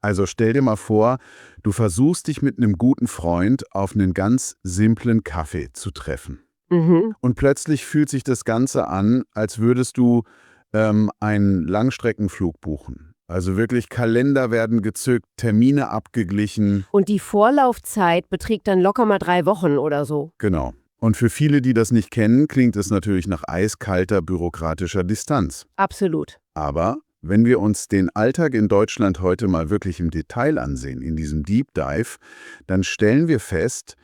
Also stell dir mal vor, du versuchst dich mit einem guten Freund auf einen ganz simplen Kaffee zu treffen. Mhm. Und plötzlich fühlt sich das Ganze an, als würdest du einen Langstreckenflug buchen. Also wirklich Kalender werden gezückt, Termine abgeglichen. Und die Vorlaufzeit beträgt dann locker mal 3 Wochen oder so. Genau. Und für viele, die das nicht kennen, klingt es natürlich nach eiskalter bürokratischer Distanz. Absolut. Aber wenn wir uns den Alltag in Deutschland heute mal wirklich im Detail ansehen, in diesem Deep Dive, dann stellen wir fest,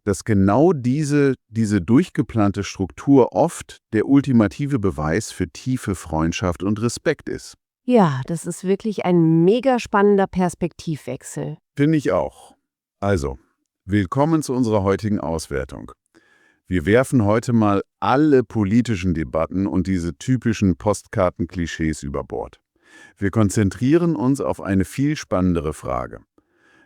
dass genau diese durchgeplante Struktur oft der ultimative Beweis für tiefe Freundschaft und Respekt ist. Ja, das ist wirklich ein mega spannender Perspektivwechsel. Finde ich auch. Also, willkommen zu unserer heutigen Auswertung. Wir werfen heute mal alle politischen Debatten und diese typischen Postkartenklischees über Bord. Wir konzentrieren uns auf eine viel spannendere Frage.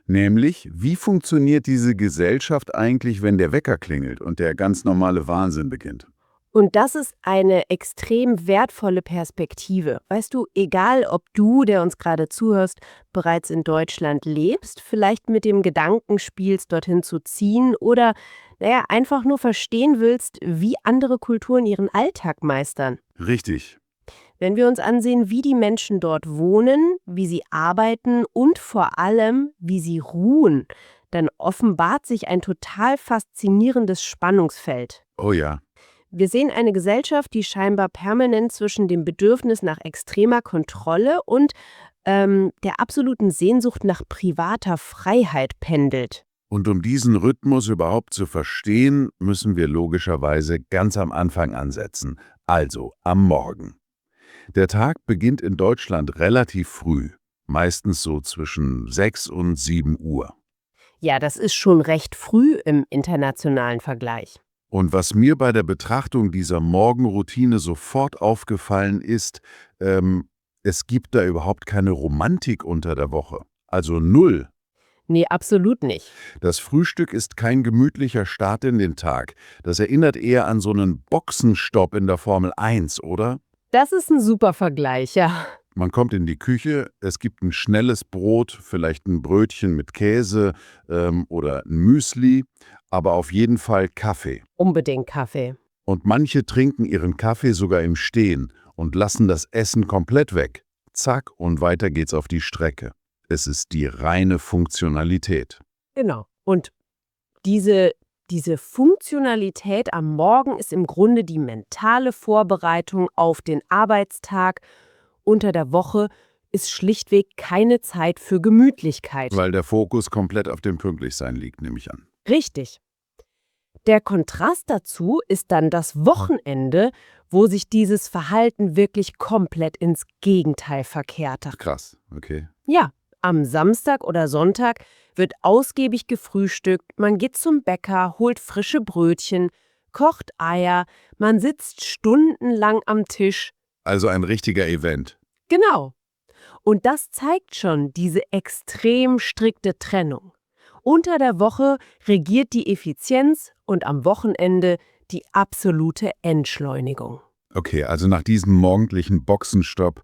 Nämlich, wie funktioniert diese Gesellschaft eigentlich, wenn der Wecker klingelt und der ganz normale Wahnsinn beginnt? Und das ist eine extrem wertvolle Perspektive. Weißt du, egal ob du, der uns gerade zuhörst, bereits in Deutschland lebst, vielleicht mit dem Gedanken spielst, dorthin zu ziehen oder, einfach nur verstehen willst, wie andere Kulturen ihren Alltag meistern. Richtig. Wenn wir uns ansehen, wie die Menschen dort wohnen, wie sie arbeiten und vor allem, wie sie ruhen, dann offenbart sich ein total faszinierendes Spannungsfeld. Oh ja. Wir sehen eine Gesellschaft, die scheinbar permanent zwischen dem Bedürfnis nach extremer Kontrolle und der absoluten Sehnsucht nach privater Freiheit pendelt. Und um diesen Rhythmus überhaupt zu verstehen, müssen wir logischerweise ganz am Anfang ansetzen, also am Morgen. Der Tag beginnt in Deutschland relativ früh, meistens so zwischen 6 und 7 Uhr. Ja, das ist schon recht früh im internationalen Vergleich. Und was mir bei der Betrachtung dieser Morgenroutine sofort aufgefallen ist, es gibt da überhaupt keine Romantik unter der Woche. Also null. Nee, absolut nicht. Das Frühstück ist kein gemütlicher Start in den Tag. Das erinnert eher an so einen Boxenstopp in der Formel 1, oder? Das ist ein super Vergleich, ja. Man kommt in die Küche, es gibt ein schnelles Brot, vielleicht ein Brötchen mit Käse oder ein Müsli, aber auf jeden Fall Kaffee. Unbedingt Kaffee. Und manche trinken ihren Kaffee sogar im Stehen und lassen das Essen komplett weg. Zack, und weiter geht's auf die Strecke. Es ist die reine Funktionalität. Genau. Und diese Funktionalität am Morgen ist im Grunde die mentale Vorbereitung auf den Arbeitstag. Unter der Woche ist schlichtweg keine Zeit für Gemütlichkeit. Weil der Fokus komplett auf dem Pünktlichsein liegt, nehme ich an. Richtig. Der Kontrast dazu ist dann das Wochenende, wo sich dieses Verhalten wirklich komplett ins Gegenteil verkehrt. Krass, okay. Ja, am Samstag oder Sonntag wird ausgiebig gefrühstückt, man geht zum Bäcker, holt frische Brötchen, kocht Eier, man sitzt stundenlang am Tisch. Also ein richtiger Event. Genau. Und das zeigt schon diese extrem strikte Trennung. Unter der Woche regiert die Effizienz und am Wochenende die absolute Entschleunigung. Okay, also nach diesem morgendlichen Boxenstopp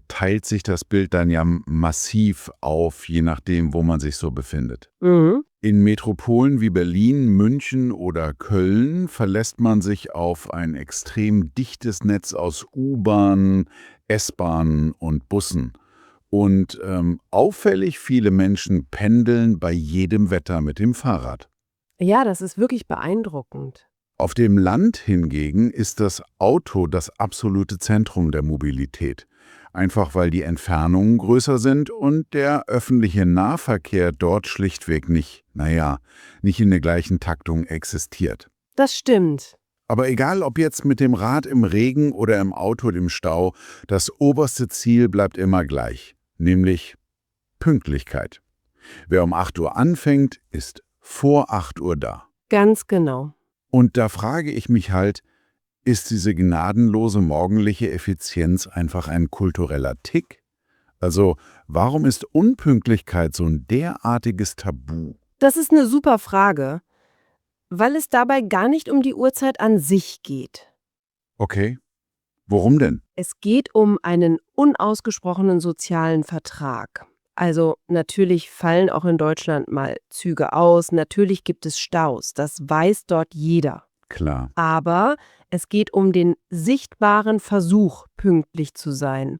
teilt sich das Bild dann ja massiv auf, je nachdem, wo man sich so befindet. Mhm. In Metropolen wie Berlin, München oder Köln verlässt man sich auf ein extrem dichtes Netz aus U-Bahnen, S-Bahnen und Bussen. Und auffällig viele Menschen pendeln bei jedem Wetter mit dem Fahrrad. Ja, das ist wirklich beeindruckend. Auf dem Land hingegen ist das Auto das absolute Zentrum der Mobilität. Einfach weil die Entfernungen größer sind und der öffentliche Nahverkehr dort schlichtweg nicht in der gleichen Taktung existiert. Das stimmt. Aber egal ob jetzt mit dem Rad im Regen oder im Auto im Stau, das oberste Ziel bleibt immer gleich, nämlich Pünktlichkeit. Wer um 8 Uhr anfängt, ist vor 8 Uhr da. Ganz genau. Und da frage ich mich halt, ist diese gnadenlose morgendliche Effizienz einfach ein kultureller Tick? Also, warum ist Unpünktlichkeit so ein derartiges Tabu? Das ist eine super Frage, weil es dabei gar nicht um die Uhrzeit an sich geht. Okay, worum denn? Es geht um einen unausgesprochenen sozialen Vertrag. Also natürlich fallen auch in Deutschland mal Züge aus, natürlich gibt es Staus, das weiß dort jeder. Klar. Aber es geht um den sichtbaren Versuch, pünktlich zu sein.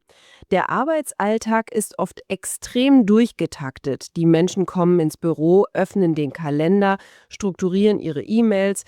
Der Arbeitsalltag ist oft extrem durchgetaktet. Die Menschen kommen ins Büro, öffnen den Kalender, strukturieren ihre E-Mails,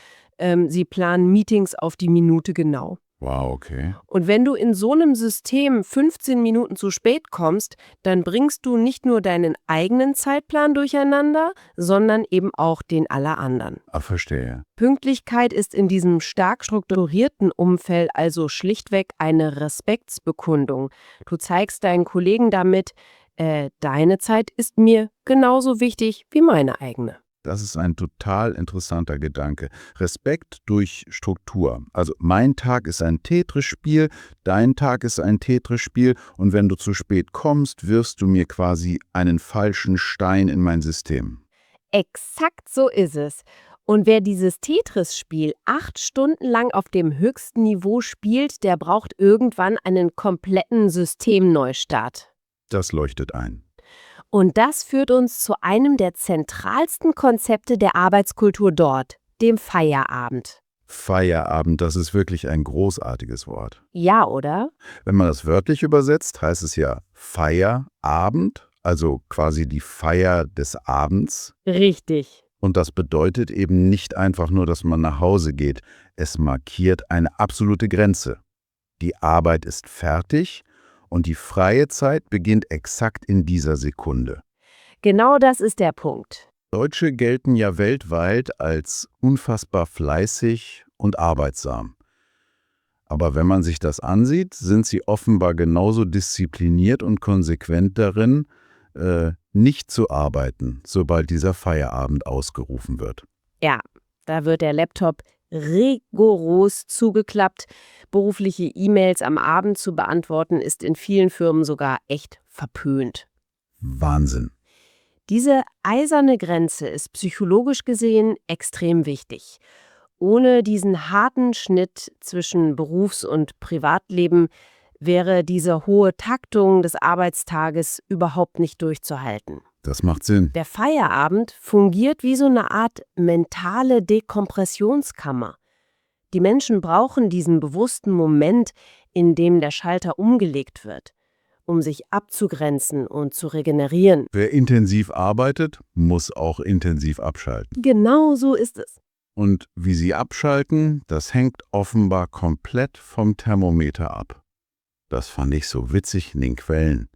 sie planen Meetings auf die Minute genau. Wow, okay. Und wenn du in so einem System 15 Minuten zu spät kommst, dann bringst du nicht nur deinen eigenen Zeitplan durcheinander, sondern eben auch den aller anderen. Verstehe. Pünktlichkeit ist in diesem stark strukturierten Umfeld also schlichtweg eine Respektsbekundung. Du zeigst deinen Kollegen damit, deine Zeit ist mir genauso wichtig wie meine eigene. Das ist ein total interessanter Gedanke. Respekt durch Struktur. Also mein Tag ist ein Tetris-Spiel, dein Tag ist ein Tetris-Spiel und wenn du zu spät kommst, wirfst du mir quasi einen falschen Stein in mein System. Exakt so ist es. Und wer dieses Tetris-Spiel 8 Stunden lang auf dem höchsten Niveau spielt, der braucht irgendwann einen kompletten Systemneustart. Das leuchtet ein. Und das führt uns zu einem der zentralsten Konzepte der Arbeitskultur dort, dem Feierabend. Feierabend, das ist wirklich ein großartiges Wort. Ja, oder? Wenn man das wörtlich übersetzt, heißt es ja Feierabend, also quasi die Feier des Abends. Richtig. Und das bedeutet eben nicht einfach nur, dass man nach Hause geht. Es markiert eine absolute Grenze. Die Arbeit ist fertig und die freie Zeit beginnt exakt in dieser Sekunde. Genau das ist der Punkt. Deutsche gelten ja weltweit als unfassbar fleißig und arbeitsam. Aber wenn man sich das ansieht, sind sie offenbar genauso diszipliniert und konsequent darin, nicht zu arbeiten, sobald dieser Feierabend ausgerufen wird. Ja, da wird der Laptop rigoros zugeklappt. Berufliche E-Mails am Abend zu beantworten, ist in vielen Firmen sogar echt verpönt. Wahnsinn. Diese eiserne Grenze ist psychologisch gesehen extrem wichtig. Ohne diesen harten Schnitt zwischen Berufs- und Privatleben wäre diese hohe Taktung des Arbeitstages überhaupt nicht durchzuhalten. Das macht Sinn. Der Feierabend fungiert wie so eine Art mentale Dekompressionskammer. Die Menschen brauchen diesen bewussten Moment, in dem der Schalter umgelegt wird, um sich abzugrenzen und zu regenerieren. Wer intensiv arbeitet, muss auch intensiv abschalten. Genau so ist es. Und wie sie abschalten, das hängt offenbar komplett vom Thermometer ab. Das fand ich so witzig in den Quellen.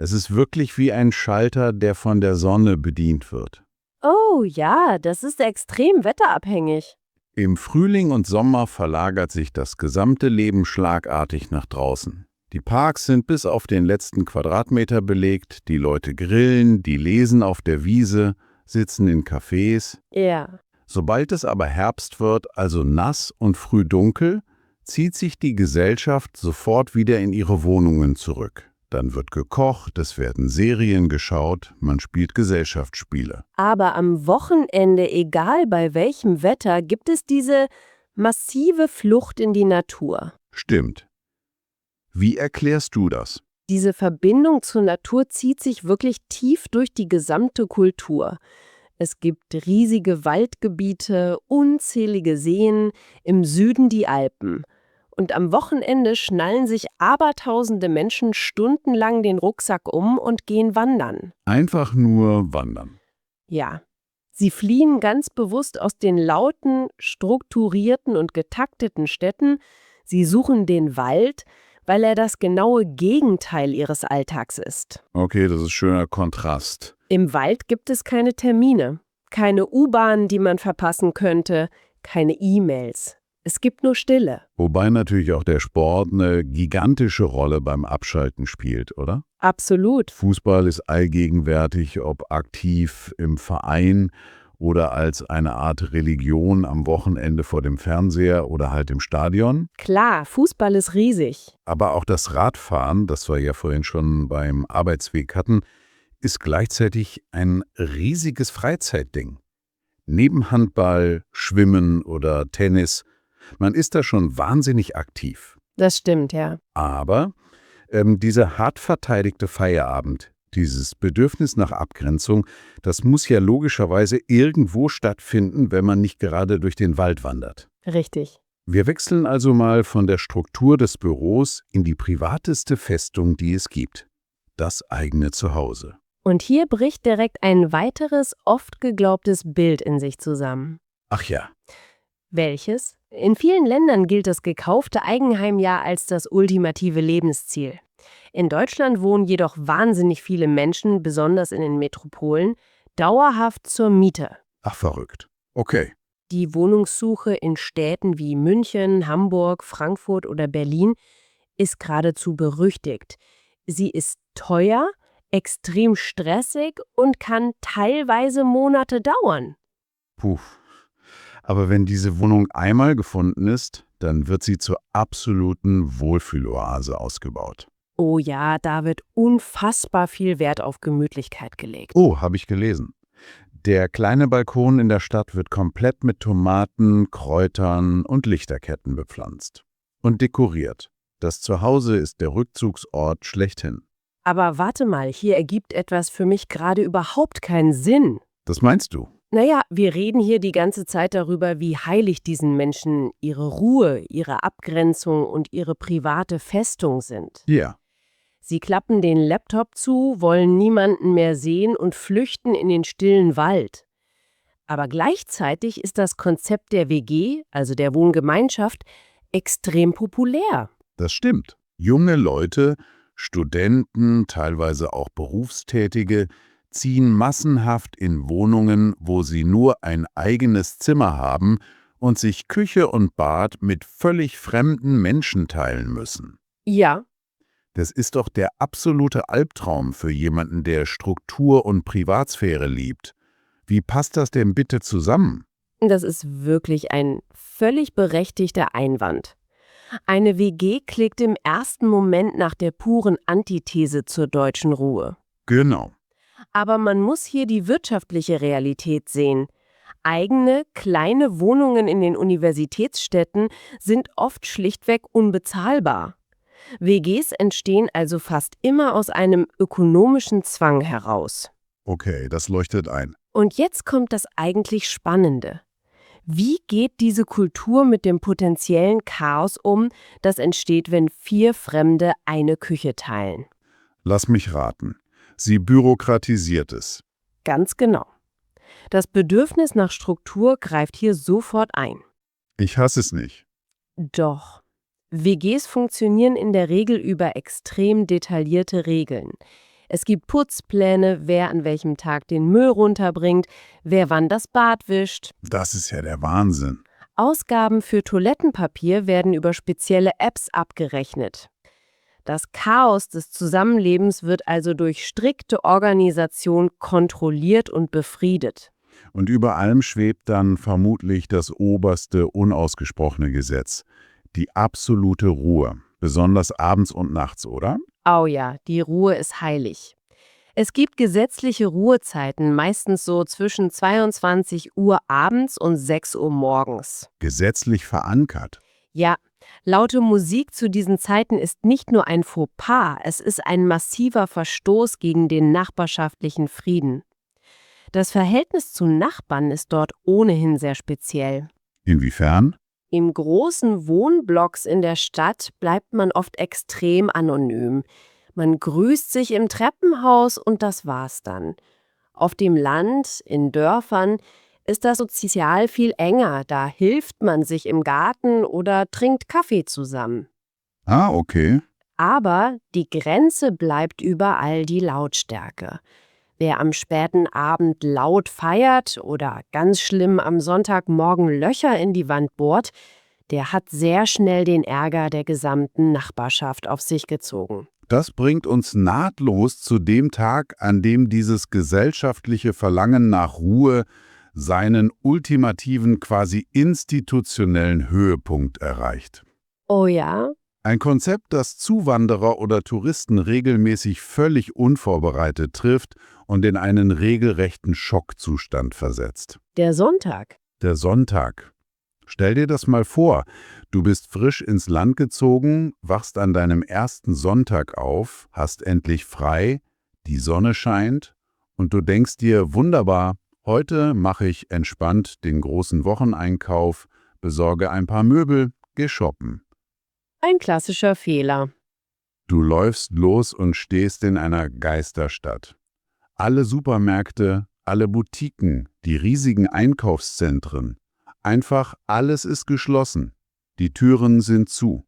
Es ist wirklich wie ein Schalter, der von der Sonne bedient wird. Oh ja, das ist extrem wetterabhängig. Im Frühling und Sommer verlagert sich das gesamte Leben schlagartig nach draußen. Die Parks sind bis auf den letzten Quadratmeter belegt, die Leute grillen, die lesen auf der Wiese, sitzen in Cafés. Ja. Sobald es aber Herbst wird, also nass und früh dunkel, zieht sich die Gesellschaft sofort wieder in ihre Wohnungen zurück. Dann wird gekocht, es werden Serien geschaut, man spielt Gesellschaftsspiele. Aber am Wochenende, egal bei welchem Wetter, gibt es diese massive Flucht in die Natur. Stimmt. Wie erklärst du das? Diese Verbindung zur Natur zieht sich wirklich tief durch die gesamte Kultur. Es gibt riesige Waldgebiete, unzählige Seen, im Süden die Alpen. Und am Wochenende schnallen sich abertausende Menschen stundenlang den Rucksack um und gehen wandern. Einfach nur wandern. Ja, sie fliehen ganz bewusst aus den lauten, strukturierten und getakteten Städten. Sie suchen den Wald, weil er das genaue Gegenteil ihres Alltags ist. Okay, das ist schöner Kontrast. Im Wald gibt es keine Termine, keine U-Bahn, die man verpassen könnte, keine E-Mails. Es gibt nur Stille. Wobei natürlich auch der Sport eine gigantische Rolle beim Abschalten spielt, oder? Absolut. Fußball ist allgegenwärtig, ob aktiv im Verein oder als eine Art Religion am Wochenende vor dem Fernseher oder halt im Stadion. Klar, Fußball ist riesig. Aber auch das Radfahren, das wir ja vorhin schon beim Arbeitsweg hatten, ist gleichzeitig ein riesiges Freizeitding. Neben Handball, Schwimmen oder Tennis, man ist da schon wahnsinnig aktiv. Das stimmt, ja. Aber dieser hart verteidigte Feierabend, Dieses Bedürfnis nach Abgrenzung, das muss ja logischerweise irgendwo stattfinden, wenn man nicht gerade durch den Wald wandert. Richtig. Wir wechseln also mal von der Struktur des Büros in die privateste Festung, die es gibt. Das eigene Zuhause. Und hier bricht direkt ein weiteres, oft geglaubtes Bild in sich zusammen. Ach ja, Welches? In vielen Ländern gilt das gekaufte Eigenheim ja als das ultimative Lebensziel. In Deutschland wohnen jedoch wahnsinnig viele Menschen, besonders in den Metropolen, dauerhaft zur Miete. ach verrückt. Okay, Die Wohnungssuche in Städten wie München, Hamburg, Frankfurt oder Berlin ist geradezu berüchtigt. Sie ist teuer, extrem stressig und kann teilweise Monate dauern. puh. Aber wenn diese Wohnung einmal gefunden ist, dann wird sie zur absoluten Wohlfühloase ausgebaut. Oh ja, da wird unfassbar viel Wert auf Gemütlichkeit gelegt. Oh, habe ich gelesen. Der kleine Balkon in der Stadt wird komplett mit Tomaten, Kräutern und Lichterketten bepflanzt. Und dekoriert. Das Zuhause ist der Rückzugsort schlechthin. Aber warte mal, hier ergibt etwas für mich gerade überhaupt keinen Sinn. Das meinst du? Naja, wir reden hier die ganze Zeit darüber, wie heilig diesen Menschen ihre Ruhe, ihre Abgrenzung und ihre private Festung sind. Ja. Sie klappen den Laptop zu, wollen niemanden mehr sehen und flüchten in den stillen Wald. Aber gleichzeitig ist das Konzept der WG, also der Wohngemeinschaft, extrem populär. Das stimmt. Junge Leute, Studenten, teilweise auch Berufstätige, ziehen massenhaft in Wohnungen, wo sie nur ein eigenes Zimmer haben und sich Küche und Bad mit völlig fremden Menschen teilen müssen. Ja, Das ist doch der absolute Albtraum für jemanden, der Struktur und Privatsphäre liebt. Wie passt das denn bitte zusammen? das ist wirklich ein völlig berechtigter Einwand. Eine WG klingt im ersten Moment nach der puren Antithese zur deutschen Ruhe. Genau. Aber man muss hier die wirtschaftliche Realität sehen. Eigene, kleine Wohnungen in den Universitätsstädten sind oft schlichtweg unbezahlbar. WGs entstehen also fast immer aus einem ökonomischen Zwang heraus. Okay, das leuchtet ein. Und jetzt kommt das eigentlich Spannende. Wie geht diese Kultur mit dem potenziellen Chaos um, das entsteht, wenn 4 Fremde eine Küche teilen? Lass mich raten. Sie bürokratisiert es. Ganz genau. Das Bedürfnis nach Struktur greift hier sofort ein. Ich hasse es nicht. Doch. WGs funktionieren in der Regel über extrem detaillierte Regeln. Es gibt Putzpläne, wer an welchem Tag den Müll runterbringt, wer wann das Bad wischt. Das ist ja der Wahnsinn. Ausgaben für Toilettenpapier werden über spezielle Apps abgerechnet. Das Chaos des Zusammenlebens wird also durch strikte Organisation kontrolliert und befriedet. Und über allem schwebt dann vermutlich das oberste unausgesprochene Gesetz. Die absolute Ruhe. Besonders abends und nachts, oder? Oh ja, die Ruhe ist heilig. Es gibt gesetzliche Ruhezeiten, meistens so zwischen 22 Uhr abends und 6 Uhr morgens. Gesetzlich verankert. Ja, laute Musik zu diesen Zeiten ist nicht nur ein Fauxpas, es ist ein massiver Verstoß gegen den nachbarschaftlichen Frieden. Das Verhältnis zu Nachbarn ist dort ohnehin sehr speziell. Inwiefern? In großen Wohnblocks in der Stadt bleibt man oft extrem anonym. Man grüßt sich im Treppenhaus und das war's dann. Auf dem Land, in Dörfern, ist das sozial viel enger. Da hilft man sich im Garten oder trinkt Kaffee zusammen. Ah, okay. Aber die Grenze bleibt überall die Lautstärke. Wer am späten Abend laut feiert oder ganz schlimm am Sonntagmorgen Löcher in die Wand bohrt, der hat sehr schnell den Ärger der gesamten Nachbarschaft auf sich gezogen. Das bringt uns nahtlos zu dem Tag, an dem dieses gesellschaftliche Verlangen nach Ruhe seinen ultimativen, quasi institutionellen Höhepunkt erreicht. Oh ja? Ein Konzept, das Zuwanderer oder Touristen regelmäßig völlig unvorbereitet trifft und in einen regelrechten Schockzustand versetzt. Der Sonntag. Der Sonntag. Stell dir das mal vor, du bist frisch ins Land gezogen, wachst an deinem ersten Sonntag auf, hast endlich frei, Die Sonne scheint und du denkst dir, wunderbar, heute mache ich entspannt den großen Wocheneinkauf, besorge ein paar Möbel, geh shoppen. Ein klassischer Fehler. Du läufst los und stehst in einer Geisterstadt. Alle Supermärkte, alle Boutiquen, die riesigen Einkaufszentren. Einfach alles ist geschlossen. Die Türen sind zu.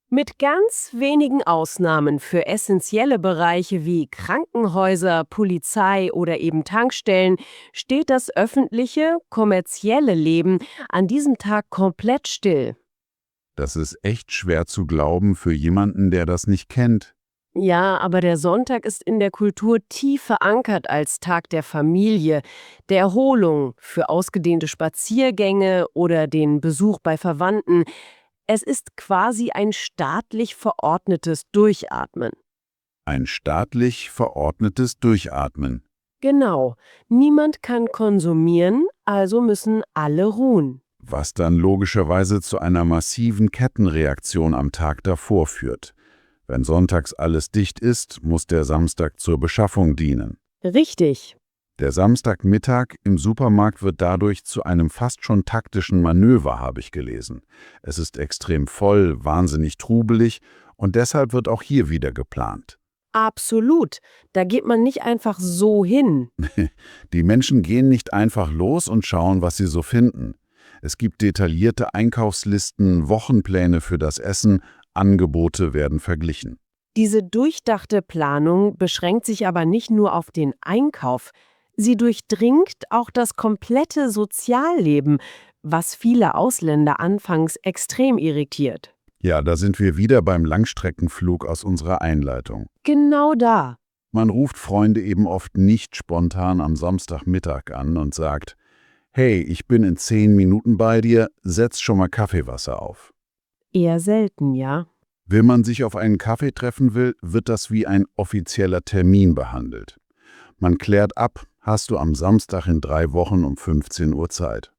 Mit ganz wenigen Ausnahmen für essentielle Bereiche wie Krankenhäuser, Polizei oder eben Tankstellen steht das öffentliche, kommerzielle Leben an diesem Tag komplett still. Das ist echt schwer zu glauben für jemanden, der das nicht kennt. Ja, aber der Sonntag ist in der Kultur tief verankert als Tag der Familie, der Erholung, für ausgedehnte Spaziergänge oder den Besuch bei Verwandten. Es ist quasi ein staatlich verordnetes Durchatmen. Ein staatlich verordnetes Durchatmen. Genau, niemand kann konsumieren, also müssen alle ruhen. Was dann logischerweise zu einer massiven Kettenreaktion am Tag davor führt. Wenn sonntags alles dicht ist, muss der Samstag zur Beschaffung dienen. Richtig. Der Samstagmittag im Supermarkt wird dadurch zu einem fast schon taktischen Manöver, habe ich gelesen. Es ist extrem voll, wahnsinnig trubelig und deshalb wird auch hier wieder geplant. Absolut. Da geht man nicht einfach so hin. Die Menschen gehen nicht einfach los und schauen, was sie so finden. Es gibt detaillierte Einkaufslisten, Wochenpläne für das Essen, Angebote werden verglichen. Diese durchdachte Planung beschränkt sich aber nicht nur auf den Einkauf. Sie durchdringt auch das komplette Sozialleben, was viele Ausländer anfangs extrem irritiert. Ja, da sind wir wieder beim Langstreckenflug aus unserer Einleitung. Genau da. Man ruft Freunde eben oft nicht spontan am Samstagmittag an und sagt, hey, ich bin in 10 Minuten bei dir, setz schon mal Kaffeewasser auf. Eher selten, ja. Wenn man sich auf einen Kaffee treffen will, wird das wie ein offizieller Termin behandelt. Man klärt ab, hast du am Samstag in 3 Wochen um 15 Uhr Zeit.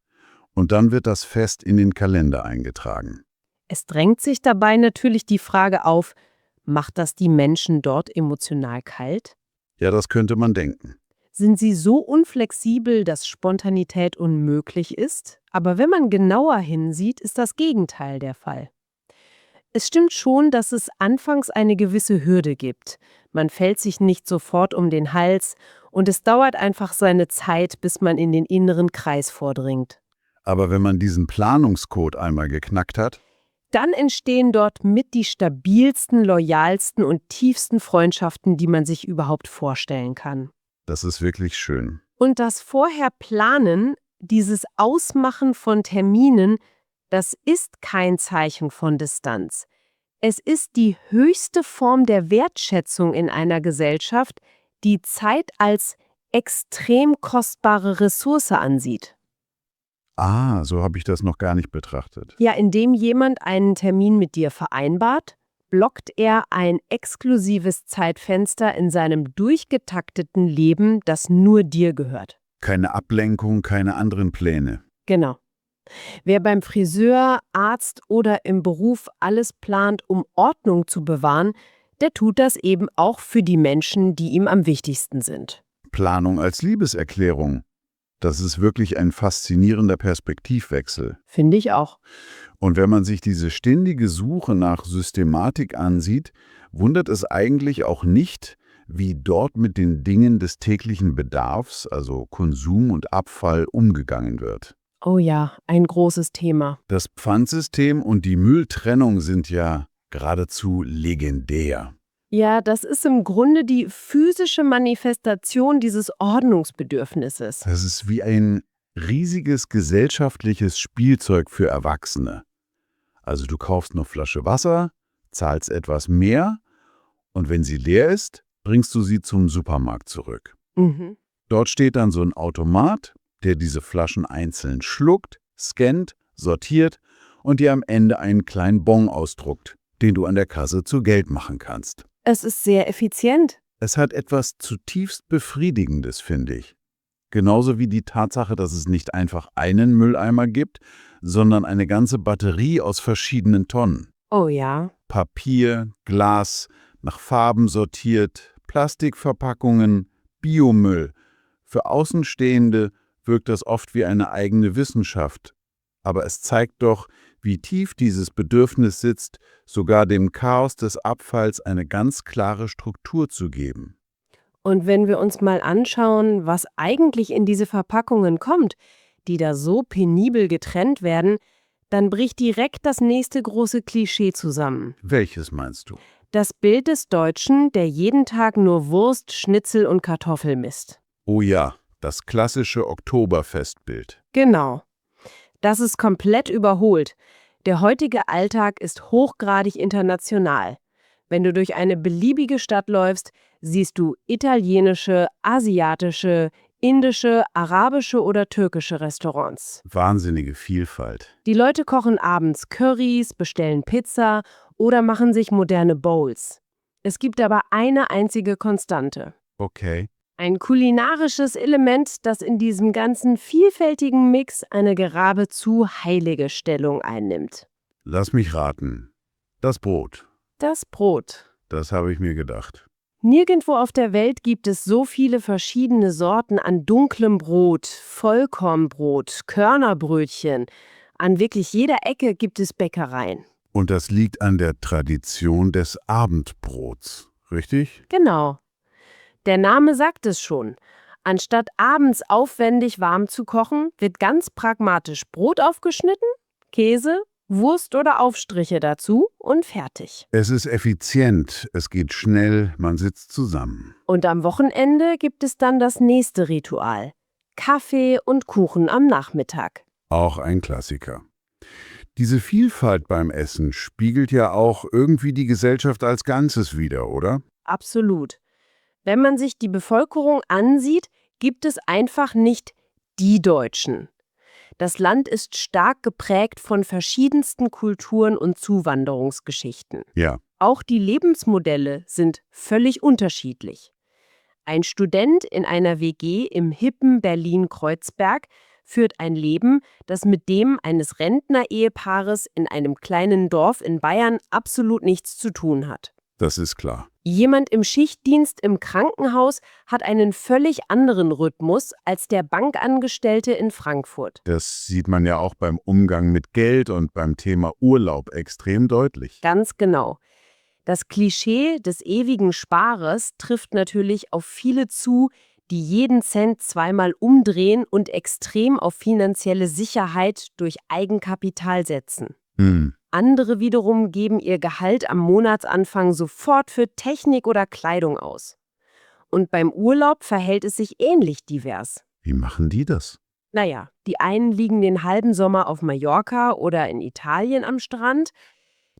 Und dann wird das fest in den Kalender eingetragen. Es drängt sich dabei natürlich die Frage auf, macht das die Menschen dort emotional kalt? Ja, das könnte man denken. Sind sie so unflexibel, dass Spontanität unmöglich ist? Aber wenn man genauer hinsieht, ist das Gegenteil der Fall. Es stimmt schon, dass es anfangs eine gewisse Hürde gibt. Man fällt sich nicht sofort um den Hals und es dauert einfach seine Zeit, bis man in den inneren Kreis vordringt. Aber wenn man diesen Planungscode einmal geknackt hat, Dann entstehen dort mit die stabilsten, loyalsten und tiefsten Freundschaften, die man sich überhaupt vorstellen kann. das ist wirklich schön. Und das Vorherplanen, dieses Ausmachen von Terminen, das ist kein Zeichen von Distanz. Es ist die höchste Form der Wertschätzung in einer Gesellschaft, die Zeit als extrem kostbare Ressource ansieht. Ah, so habe ich das noch gar nicht betrachtet. Ja, indem jemand einen Termin mit dir vereinbart, blockt er ein exklusives Zeitfenster in seinem durchgetakteten Leben, das nur dir gehört. Keine Ablenkung, keine anderen Pläne. Genau. Wer beim Friseur, Arzt oder im Beruf alles plant, um Ordnung zu bewahren, der tut das eben auch für die Menschen, die ihm am wichtigsten sind. Planung als Liebeserklärung. Das ist wirklich ein faszinierender Perspektivwechsel. Finde ich auch. Und wenn man sich diese ständige Suche nach Systematik ansieht, wundert es eigentlich auch nicht, wie dort mit den Dingen des täglichen Bedarfs, also Konsum und Abfall, umgegangen wird. Oh ja, ein großes Thema. Das Pfandsystem und die Mülltrennung sind ja geradezu legendär. Ja, das ist im Grunde die physische Manifestation dieses Ordnungsbedürfnisses. Das ist wie ein riesiges gesellschaftliches Spielzeug für Erwachsene. Also du kaufst eine Flasche Wasser, zahlst etwas mehr und wenn sie leer ist, bringst du sie zum Supermarkt zurück. Mhm. Dort steht dann so ein Automat, der diese Flaschen einzeln schluckt, scannt, sortiert und dir am Ende einen kleinen Bon ausdruckt, den du an der Kasse zu Geld machen kannst. Es ist sehr effizient. Es hat etwas zutiefst Befriedigendes, finde ich. Genauso wie die Tatsache, dass es nicht einfach einen Mülleimer gibt, sondern eine ganze Batterie aus verschiedenen Tonnen. Oh ja. Papier, Glas, nach Farben sortiert, Plastikverpackungen, Biomüll. Für Außenstehende wirkt das oft wie eine eigene Wissenschaft. Aber es zeigt doch, wie tief dieses Bedürfnis sitzt, sogar dem Chaos des Abfalls eine ganz klare Struktur zu geben. Und wenn wir uns mal anschauen, was eigentlich in diese Verpackungen kommt, die da so penibel getrennt werden, dann bricht direkt das nächste große Klischee zusammen. Welches meinst du? Das Bild des Deutschen, der jeden Tag nur Wurst, Schnitzel und Kartoffel misst. Oh ja, das klassische Oktoberfestbild. Genau. Das ist komplett überholt. Der heutige Alltag ist hochgradig international. Wenn du durch eine beliebige Stadt läufst, siehst du italienische, asiatische, indische, arabische oder türkische Restaurants. Wahnsinnige Vielfalt. Die Leute kochen abends Currys, bestellen Pizza oder machen sich moderne Bowls. Es gibt aber eine einzige Konstante. Okay. Ein kulinarisches Element, das in diesem ganzen vielfältigen Mix eine geradezu heilige Stellung einnimmt. Lass mich raten. Das Brot. Das Brot. Das habe ich mir gedacht. Nirgendwo auf der Welt gibt es so viele verschiedene Sorten an dunklem Brot, Vollkornbrot, Körnerbrötchen. An wirklich jeder Ecke gibt es Bäckereien. Und das liegt an der Tradition des Abendbrots, richtig? Genau. Der Name sagt es schon. Anstatt abends aufwendig warm zu kochen, wird ganz pragmatisch Brot aufgeschnitten, Käse, Wurst oder Aufstriche dazu und fertig. Es ist effizient, es geht schnell, man sitzt zusammen. Und am Wochenende gibt es dann das nächste Ritual. Kaffee und Kuchen am Nachmittag. Auch ein Klassiker. Diese Vielfalt beim Essen spiegelt ja auch irgendwie die Gesellschaft als Ganzes wider, oder? Absolut. Wenn man sich die Bevölkerung ansieht, gibt es einfach nicht die Deutschen. Das Land ist stark geprägt von verschiedensten Kulturen und Zuwanderungsgeschichten. Ja. Auch die Lebensmodelle sind völlig unterschiedlich. Ein Student in einer WG im hippen Berlin-Kreuzberg führt ein Leben, das mit dem eines Rentner-Ehepaares in einem kleinen Dorf in Bayern absolut nichts zu tun hat. Das ist klar. Jemand im Schichtdienst im Krankenhaus hat einen völlig anderen Rhythmus als der Bankangestellte in Frankfurt. Das sieht man ja auch beim Umgang mit Geld und beim Thema Urlaub extrem deutlich. Ganz genau. Das Klischee des ewigen Sparers trifft natürlich auf viele zu, die jeden Cent zweimal umdrehen und extrem auf finanzielle Sicherheit durch Eigenkapital setzen. Andere wiederum geben ihr Gehalt am Monatsanfang sofort für Technik oder Kleidung aus. Und beim Urlaub verhält es sich ähnlich divers. Wie machen die das? Naja, die einen liegen den halben Sommer auf Mallorca oder in Italien am Strand,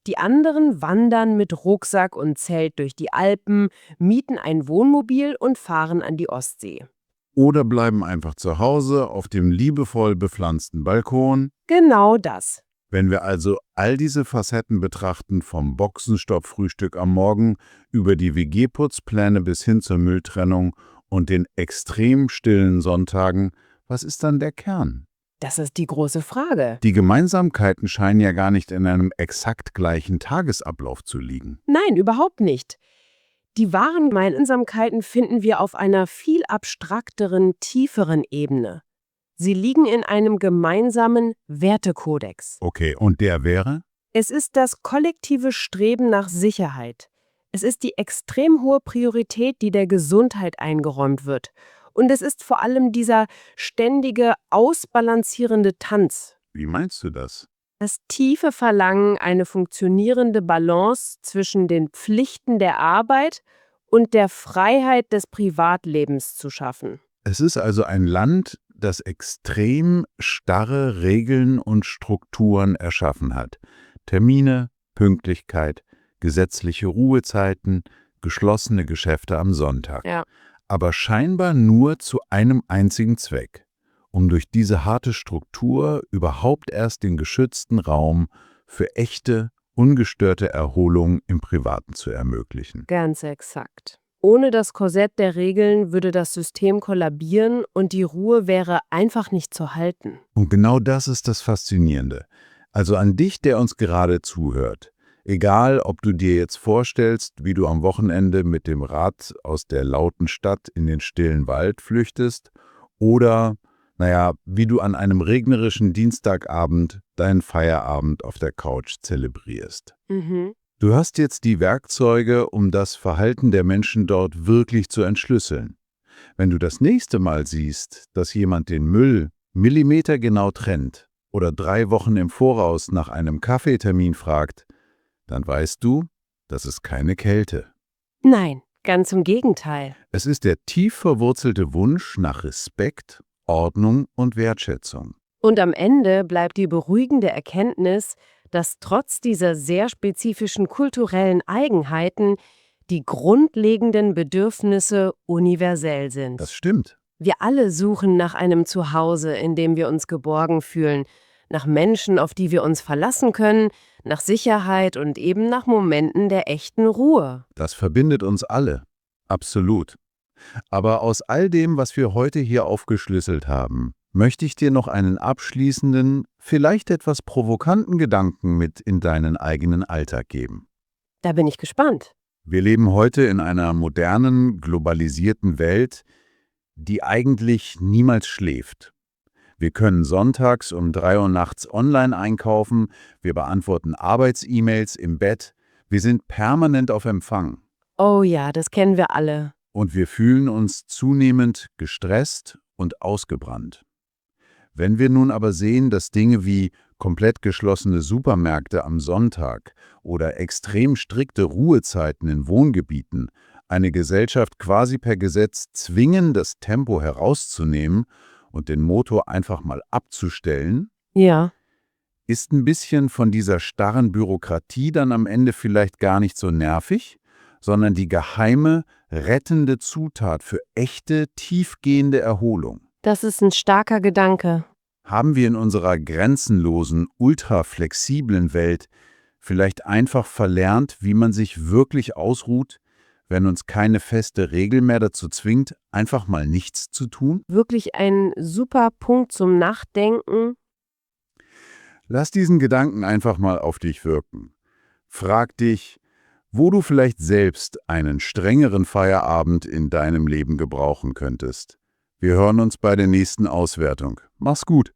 die anderen wandern mit Rucksack und Zelt durch die Alpen, mieten ein Wohnmobil und fahren an die Ostsee. Oder bleiben einfach zu Hause auf dem liebevoll bepflanzten Balkon. Genau das. Wenn wir also all diese Facetten betrachten, vom Boxenstopp-Frühstück am Morgen über die WG-Putzpläne bis hin zur Mülltrennung und den extrem stillen Sonntagen, was ist dann der Kern? Das ist die große Frage. Die Gemeinsamkeiten scheinen ja gar nicht in einem exakt gleichen Tagesablauf zu liegen. Nein, überhaupt nicht. Die wahren Gemeinsamkeiten finden wir auf einer viel abstrakteren, tieferen Ebene. Sie liegen in einem gemeinsamen Wertekodex. Okay, und der wäre? Es ist das kollektive Streben nach Sicherheit. Es ist die extrem hohe Priorität, die der Gesundheit eingeräumt wird. Und es ist vor allem dieser ständige, ausbalancierende Tanz. Wie meinst du das? Das tiefe Verlangen, eine funktionierende Balance zwischen den Pflichten der Arbeit und der Freiheit des Privatlebens zu schaffen. Es ist also ein Land, das extrem starre Regeln und Strukturen erschaffen hat. Termine, Pünktlichkeit, gesetzliche Ruhezeiten, geschlossene Geschäfte am Sonntag. Ja. Aber scheinbar nur zu einem einzigen Zweck, um durch diese harte Struktur überhaupt erst den geschützten Raum für echte, ungestörte Erholung im Privaten zu ermöglichen. Ganz exakt. Ohne das Korsett der Regeln würde das System kollabieren und die Ruhe wäre einfach nicht zu halten. Und genau das ist das Faszinierende. Also an dich, der uns gerade zuhört. Egal, ob du dir jetzt vorstellst, wie du am Wochenende mit dem Rad aus der lauten Stadt in den stillen Wald flüchtest oder, wie du an einem regnerischen Dienstagabend deinen Feierabend auf der Couch zelebrierst. Mhm. Du hast jetzt die Werkzeuge, um das Verhalten der Menschen dort wirklich zu entschlüsseln. Wenn du das nächste Mal siehst, dass jemand den Müll millimetergenau trennt oder 3 Wochen im Voraus nach einem Kaffeetermin fragt, dann weißt du, das ist keine Kälte. Nein, ganz im Gegenteil. Es ist der tief verwurzelte Wunsch nach Respekt, Ordnung und Wertschätzung. Und am Ende bleibt die beruhigende Erkenntnis, dass trotz dieser sehr spezifischen kulturellen Eigenheiten die grundlegenden Bedürfnisse universell sind. Das stimmt. Wir alle suchen nach einem Zuhause, in dem wir uns geborgen fühlen, nach Menschen, auf die wir uns verlassen können, nach Sicherheit und eben nach Momenten der echten Ruhe. Das verbindet uns alle. Absolut. Aber aus all dem, was wir heute hier aufgeschlüsselt haben, möchte ich dir noch einen abschließenden, vielleicht etwas provokanten Gedanken mit in deinen eigenen Alltag geben. Da bin ich gespannt. Wir leben heute in einer modernen, globalisierten Welt, die eigentlich niemals schläft. Wir können sonntags um 3 Uhr nachts online einkaufen, wir beantworten Arbeits-E-Mails im Bett, wir sind permanent auf Empfang. Oh ja, das kennen wir alle. Und wir fühlen uns zunehmend gestresst und ausgebrannt. Wenn wir nun aber sehen, dass Dinge wie komplett geschlossene Supermärkte am Sonntag oder extrem strikte Ruhezeiten in Wohngebieten eine Gesellschaft quasi per Gesetz zwingen, das Tempo herauszunehmen und den Motor einfach mal abzustellen, Ja. ist ein bisschen von dieser starren Bürokratie dann am Ende vielleicht gar nicht so nervig, sondern die geheime, rettende Zutat für echte, tiefgehende Erholung. Das ist ein starker Gedanke. Haben wir in unserer grenzenlosen, ultraflexiblen Welt vielleicht einfach verlernt, wie man sich wirklich ausruht, wenn uns keine feste Regel mehr dazu zwingt, einfach mal nichts zu tun? Wirklich ein super Punkt zum Nachdenken. Lass diesen Gedanken einfach mal auf dich wirken. Frag dich, wo du vielleicht selbst einen strengeren Feierabend in deinem Leben gebrauchen könntest. Wir hören uns bei der nächsten Auswertung. Mach's gut.